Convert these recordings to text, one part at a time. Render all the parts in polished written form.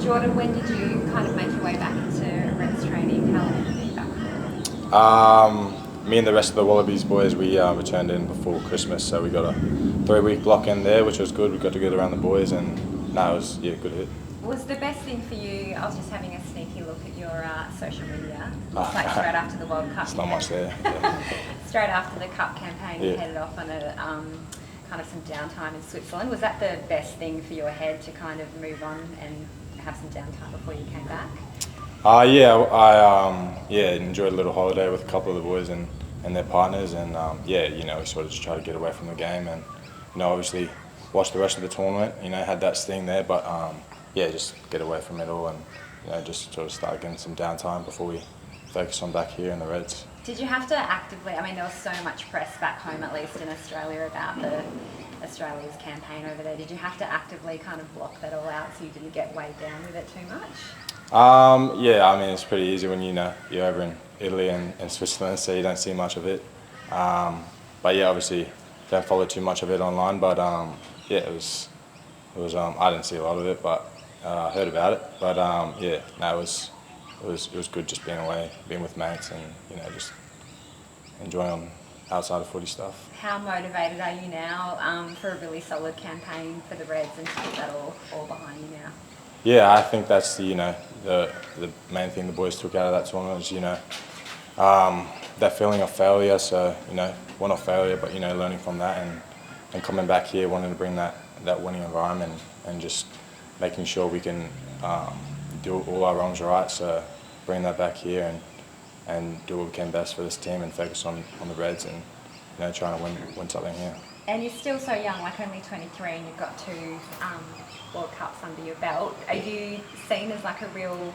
Jordan, when did you kind of make your way back into reps training? How long did you be back for? Me and the rest of the Wallabies boys, we returned in before Christmas, so we got a 3-week block in there, which was good. We got to get around the boys, and no, it was good hit. Was the best thing for you, I was just having a sneaky look at your social media, like straight after the World Cup. There's not much there. Yeah. Straight after the Cup campaign, you Yeah. headed off on a kind of some downtime in Switzerland. Was that the best thing for your head to kind of move on and have some downtime before you came back? I enjoyed a little holiday with a couple of the boys and their partners, and we sort of just tried to get away from the game and obviously watch the rest of the tournament. Had that sting there, but just get away from it all and just sort of start getting some downtime before we focus on back here in the Reds. Did you have to actively, I mean there was so much press back home, at least in Australia, about Australia's campaign over there. Did you have to actively kind of block that all out so you didn't get weighed down with it too much? It's pretty easy when you're over in Italy and Switzerland, so you don't see much of it. Obviously don't follow too much of it online. But it was I didn't see a lot of it, but I heard about it. But it was good just being away, being with mates, and just enjoying outside of footy stuff. How motivated are you now for a really solid campaign for the Reds and to put that all behind you now? Yeah, I think that's the main thing the boys took out of that tournament is that feeling of failure. So well, not failure, but learning from that and coming back here, wanting to bring that winning environment and just making sure we can do all our wrongs right. So bring that back here and do what we can best for this team and focus on the Reds and trying to win something here. And you're still so young, like only 23, and you've got 2 World Cups under your belt. Are you seen as like a real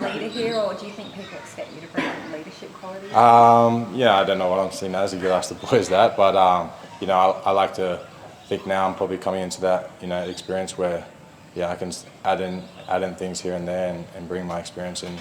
leader here, or do you think people expect you to bring leadership qualities? I don't know what I'm seen as. You could ask the boys that, but I like to think now I'm probably coming into that experience where I can add in things here and there and bring my experience in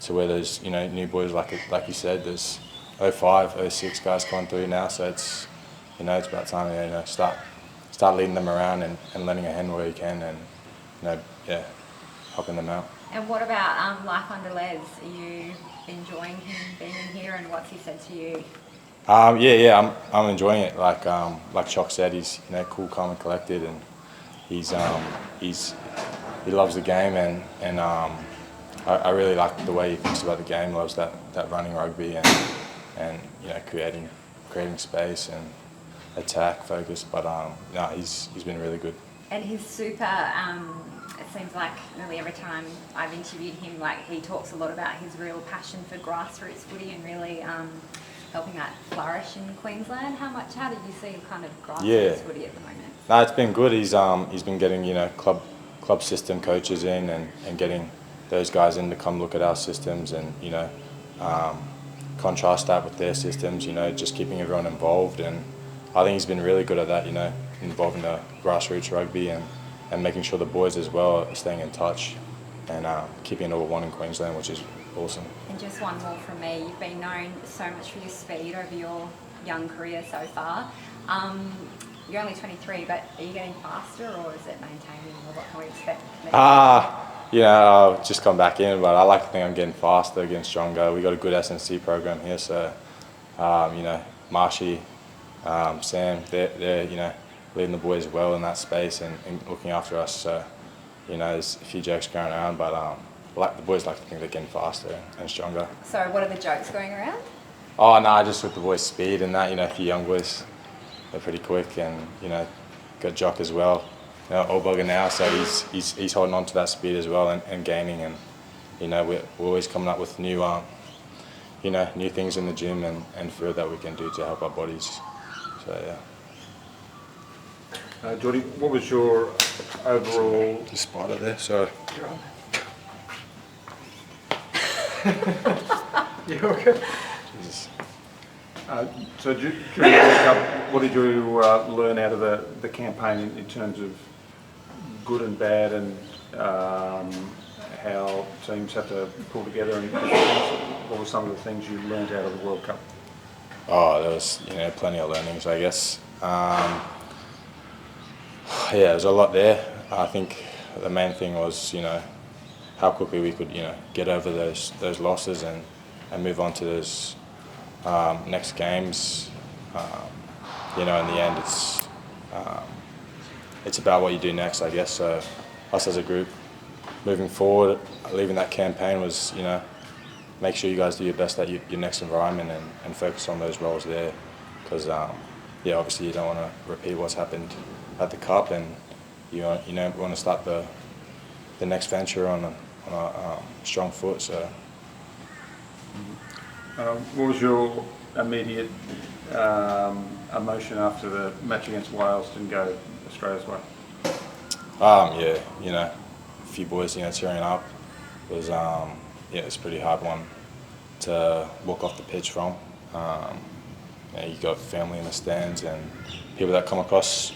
to where there's new boys like you said. There's 05, 06 guys coming through now, so it's it's about time to start leading them around and lending a hand where you can and helping them out. And what about life under Les? Are you enjoying him being in here, and what's he said to you? I'm enjoying it. Like Chock said, he's cool, calm, and collected, and he loves the game, and I really like the way he thinks about the game. Loves that running rugby and creating space and attack focus. But he's been really good. And he's super. It seems like nearly every time I've interviewed him, like he talks a lot about his real passion for grassroots footy and really helping that flourish in Queensland. How did you see kind of grassroots footy at the moment? No, it's been good. He's been getting club system coaches in and getting those guys in to come look at our systems and contrast that with their systems. Just keeping everyone involved, and I think he's been really good at that. Involving the grassroots rugby and making sure the boys as well are staying in touch and keeping it all one in Queensland, which is awesome. And just one more from me. You've been known so much for your speed over your young career so far. You're only 23, but are you getting faster or is it maintaining, or what can we expect? I've just come back in, but I like to think I'm getting faster, getting stronger. We got a good S&C program here, so Marshy, Sam, they're leading the boys well in that space and looking after us. So there's a few jokes going around, but the boys like to think they're getting faster and stronger. So what are the jokes going around? Oh no, just with the boys' speed and that. A few young boys, they're pretty quick, and got Jock as well. All bugger now, so he's holding on to that speed as well and gaining, and we're always coming up with new new things in the gym and feel that we can do to help our bodies. So yeah. Jordy, what was your overall... The spider there, sorry. You okay? Jesus. So during the World Cup, what did you learn out of the campaign in terms of good and bad, and how teams have to pull together, and what were some of the things you learned out of the World Cup? Oh, there was plenty of learnings, I guess. There's a lot there. I think the main thing was, how quickly we could, get over those losses and move on to those next games. In the end, it's about what you do next, I guess. So us as a group, moving forward, leaving that campaign was, make sure you guys do your best at your next environment and focus on those roles there. Because, obviously you don't want to repeat what's happened at the Cup, and you want to start the next venture on a strong foot. So. What was your immediate emotion after the match against Wales didn't go Australia's way? A few boys, tearing up. It was, it's a pretty hard one to walk off the pitch from. You got family in the stands and people that come across,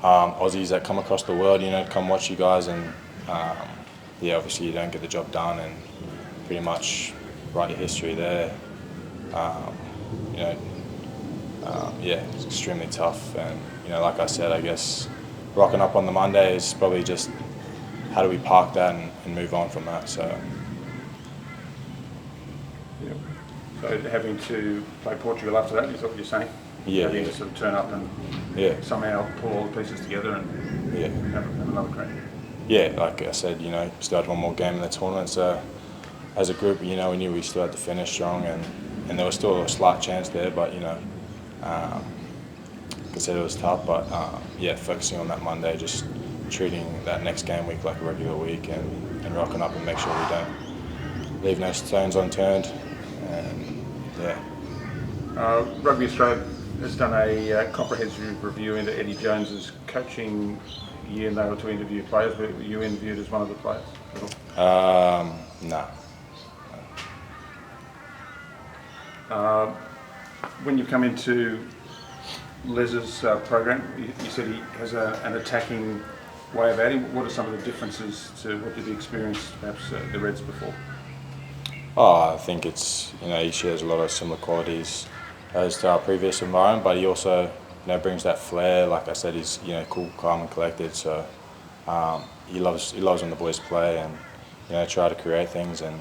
Aussies that come across the world, come watch you guys, and obviously you don't get the job done and pretty much write your history there. It's extremely tough, and like I said, I guess rocking up on the Monday is probably just how do we park that and move on from that. So. Yeah. So having to play Portugal after that, is that what you're saying? Yeah. Having to sort of turn up and somehow pull all the pieces together and have another crack. Yeah, like I said, still had one more game in the tournament, so as a group, we knew we still had to finish strong, and there was still a slight chance there, but I said it was tough, but focusing on that Monday, just treating that next game week like a regular week and rocking up and make sure we don't leave no stones unturned. And Rugby Australia has done a comprehensive review into Eddie Jones's coaching year, and they were to interview players. Were you interviewed as one of the players at all? No. When you come into Les's program, you said he has an attacking way about him. What are some of the differences to what you've experienced, perhaps the Reds before? I think it's, he shares a lot of similar qualities as to our previous environment, but he also, brings that flair. Like I said, he's, cool, calm and collected. So he loves when the boys play and, try to create things and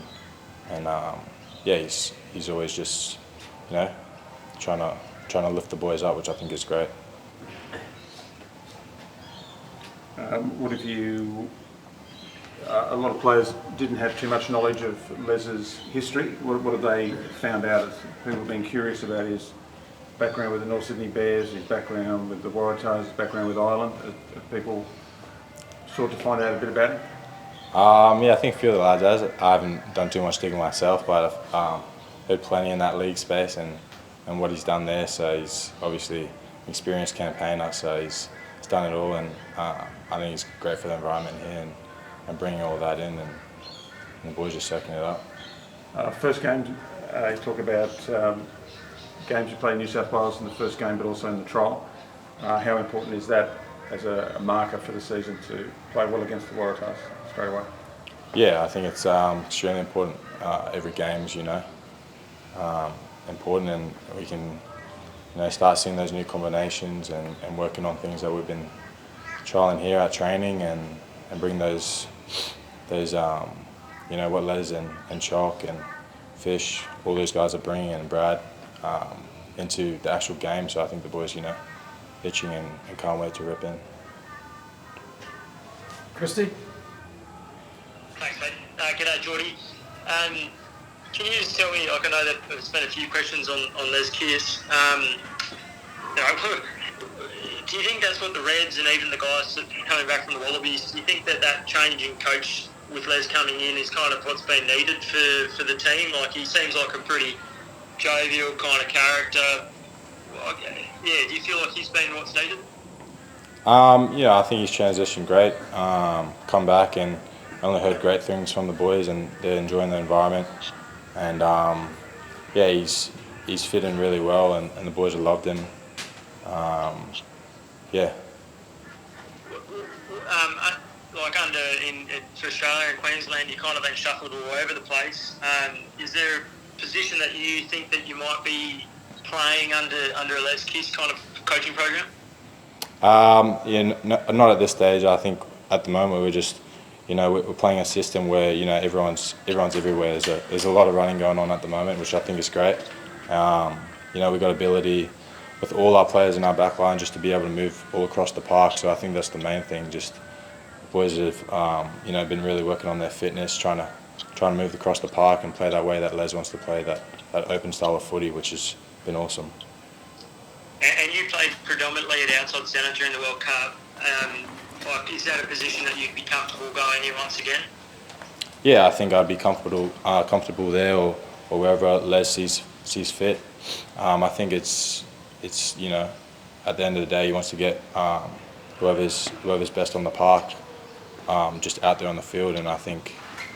he's always just, trying to lift the boys up, which I think is great. What if you? A lot of players didn't have too much knowledge of Les's history. What have they found out? People have been curious about his background with the North Sydney Bears, his background with the Waratahs, his background with Ireland. Have people sought to find out a bit about him? I think a few of the lads has. I haven't done too much digging myself, but I've heard plenty in that league space and what he's done there. So he's obviously an experienced campaigner, so he's done it all, and I think he's great for the environment here and bringing all that in, and the boys just soaking it up. First game, you talk about games you play in New South Wales in the first game, but also in the trial. How important is that as a marker for the season to play well against the Waratahs straight away? Yeah, I think it's extremely important. Every game's, important, and we can, start seeing those new combinations and working on things that we've been trialing here at training and bring those what Les and Chalk and Fish, all those guys are bringing, and Brad, into the actual game. So I think the boys, itching and can't wait to rip in. Christy? Thanks, mate. G'day, Geordie. Can you just tell me, I know that there's been a few questions on Les Kears. Do you think that's what the Reds and even the guys coming back from the Wallabies, do you think that change in coach with Les coming in is kind of what's been needed for the team? Like, he seems like a pretty jovial kind of character. Do you feel like he's been what's needed? I think he's transitioned great. Come back, and I only heard great things from the boys, and they're enjoying the environment. And he's fit in really well, and the boys have loved him. For Australia and Queensland, you kind of been shuffled all over the place. Is there a position that you think that you might be playing under a Les Kiss kind of coaching program? Not at this stage. I think at the moment we're just we're playing a system where everyone's everywhere. There's a lot of running going on at the moment, which I think is great. We've got ability with all our players in our back line just to be able to move all across the park. So I think that's the main thing. Just boys have been really working on their fitness, trying to move across the park and play that way that Les wants to play, that open style of footy, which has been awesome. And you played predominantly at outside centre during the World Cup. Is that a position that you'd be comfortable going in once again? Yeah, I think I'd be comfortable there or wherever Les sees fit. I think it's at the end of the day he wants to get whoever's best on the park just out there on the field, and I think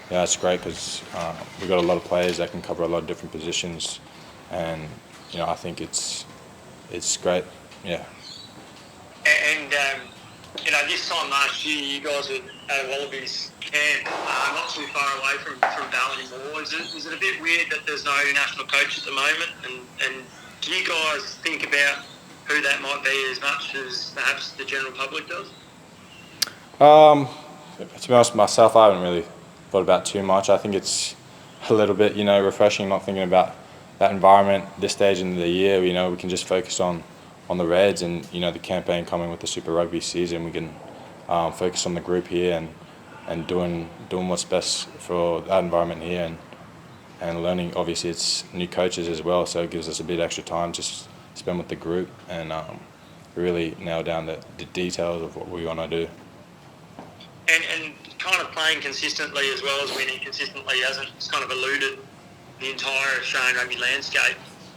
that's great because we've got a lot of players that can cover a lot of different positions, and I think it's great. Yeah. And this time last year, you guys were at a Wallabies camp, not too far away from Ballymore. Is it a bit weird that there's no national coach at the moment? And do you guys think about who that might be as much as perhaps the general public does? To be honest with myself, I haven't really thought about too much. I think it's a little bit, refreshing, not thinking about that environment this stage in the year. We can just focus on the Reds and the campaign coming with the Super Rugby season. We can focus on the group here and doing what's best for that environment here and learning. Obviously, it's new coaches as well, so it gives us a bit extra time to spend with the group and really nail down the details of what we want to do. And kind of playing consistently as well as winning consistently hasn't kind of eluded the entire Australian rugby landscape.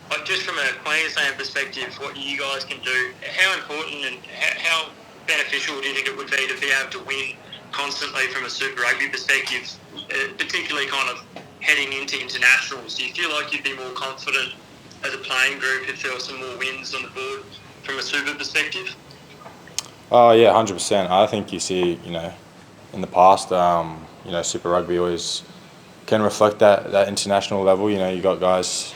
Like just from a Queensland perspective, what you guys can do, how important and how beneficial do you think it would be to be able to win constantly from a Super Rugby perspective, particularly kind of heading into internationals? Do you feel like you'd be more confident as a playing group if there were some more wins on the board from a Super perspective? Oh yeah, 100%. I think you see, in the past, Super Rugby always can reflect that international level. You got guys,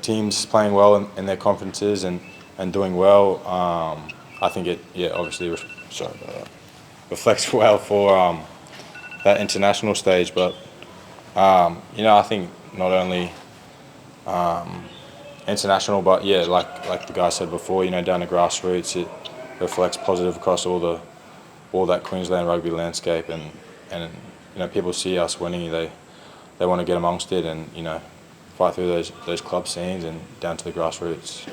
teams playing well in their conferences and doing well. I think it obviously reflects well for that international stage. But I think not only international, but like the guy said before, down to grassroots, it reflects positive across all that Queensland rugby landscape, and people see us winning, they want to get amongst it and fight through those club scenes and down to the grassroots.